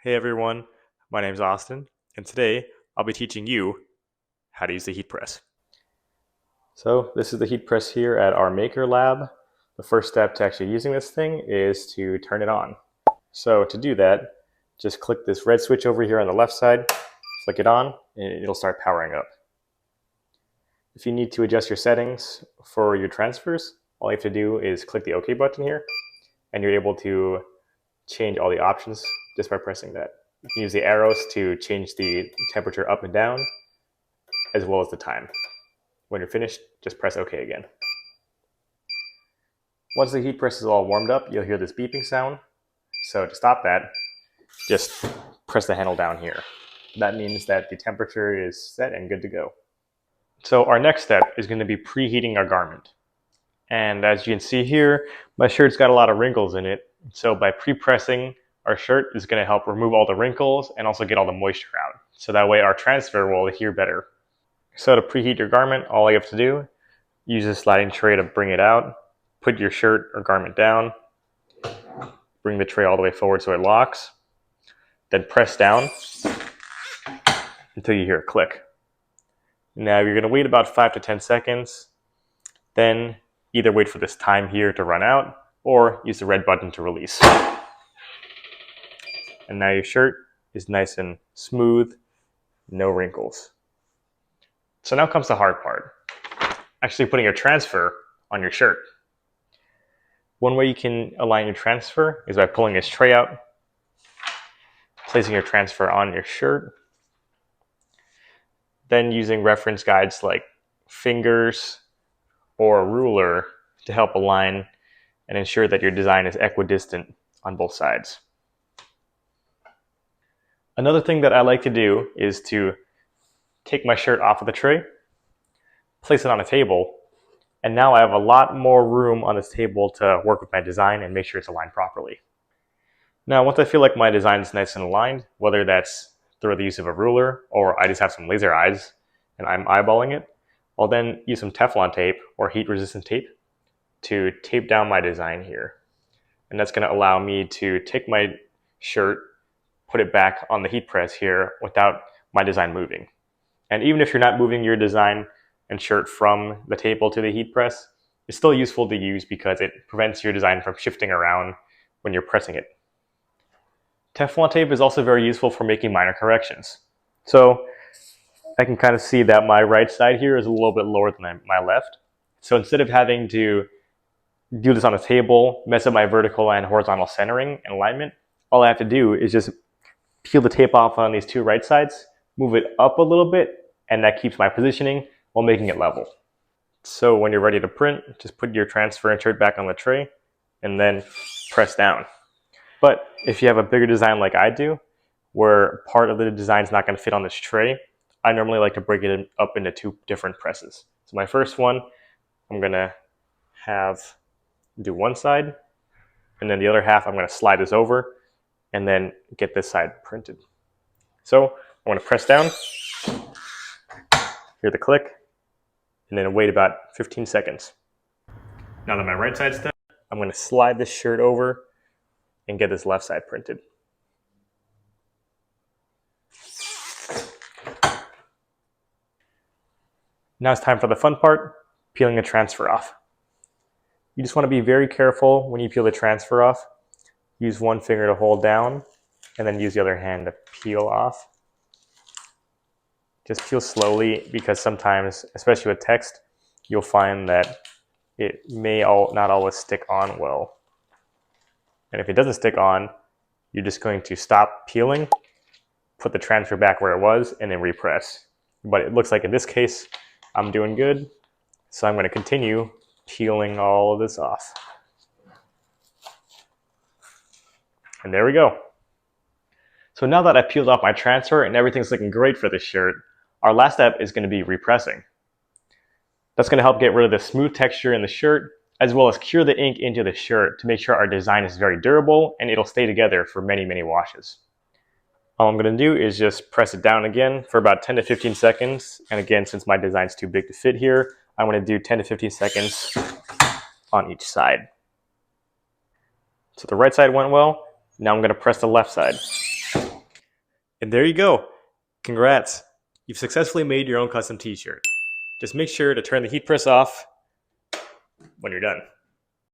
Hey everyone, my name is Austin, and today I'll be teaching you how to use the heat press. So this is the heat press here at our maker lab. The first step to actually using this thing is to turn it on. So to do that, just click this red switch over here on the left side, flick it on, and it'll start powering up. If you need to adjust your settings for your transfers, all you have to do is click the OK button here, and you're able to change all the options just by pressing that. You can use the arrows to change the temperature up and down, as well as the time. When you're finished, just press OK again. Once the heat press is all warmed up, you'll hear this beeping sound. So to stop that, just press the handle down here. That means that the temperature is set and good to go. So our next step is going to be preheating our garment. And as you can see here, my shirt's got a lot of wrinkles in it. So by pre-pressing our shirt is going to help remove all the wrinkles and also get all the moisture out. So that way our transfer will adhere better. So to preheat your garment, all you have to do, use a sliding tray to bring it out, put your shirt or garment down, bring the tray all the way forward so it locks, then press down until you hear a click. Now you're going to wait about 5 to 10 seconds, then either wait for this time here to run out or use the red button to release. And now your shirt is nice and smooth, no wrinkles. So now comes the hard part, actually putting your transfer on your shirt. One way you can align your transfer is by pulling this tray out, placing your transfer on your shirt, then using reference guides like fingers or a ruler to help align and ensure that your design is equidistant on both sides. Another thing that I like to do is to take my shirt off of the tray, place it on a table, and now I have a lot more room on this table to work with my design and make sure it's aligned properly. Now, once I feel like my design is nice and aligned, whether that's through the use of a ruler or I just have some laser eyes and I'm eyeballing it, I'll then use some Teflon tape or heat-resistant tape to tape down my design here. And that's going to allow me to take my shirt, put it back on the heat press here without my design moving. And even if you're not moving your design and shirt from the table to the heat press, it's still useful to use because it prevents your design from shifting around when you're pressing it. Teflon tape is also very useful for making minor corrections. So I can kind of see that my right side here is a little bit lower than my left. So instead of having to do this on a table, mess up my vertical and horizontal centering and alignment, all I have to do is just peel the tape off on these two right sides, move it up a little bit, and that keeps my positioning while making it level. So when you're ready to print, just put your transfer and shirt back on the tray and then press down. But if you have a bigger design like I do, where part of the design is not going to fit on this tray, I normally like to break it up into two different presses. So my first one, I'm going to do one side, and then the other half I'm going to slide this over and then get this side printed. So I'm going to press down, hear the click, and then wait about 15 seconds. Now that my right side's done, I'm going to slide this shirt over and get this left side printed. Now it's time for the fun part, peeling the transfer off. You just want to be very careful when you peel the transfer off. Use one finger to hold down and then use the other hand to peel off. Just peel slowly because sometimes, especially with text, you'll find that it may not always stick on well. And if it doesn't stick on, you're just going to stop peeling, put the transfer back where it was, and then repress. But it looks like in this case, I'm doing good. So I'm going to continue peeling all of this off. And there we go. So now that I've peeled off my transfer and everything's looking great for this shirt, our last step is going to be repressing. That's going to help get rid of the smooth texture in the shirt, as well as cure the ink into the shirt to make sure our design is very durable and it'll stay together for many, many washes. All I'm going to do is just press it down again for about 10 to 15 seconds. And again, since my design's too big to fit here, I'm going to do 10 to 15 seconds on each side. So the right side went well. Now I'm going to press the left side. And there you go. Congrats. You've successfully made your own custom t-shirt. Just make sure to turn the heat press off when you're done.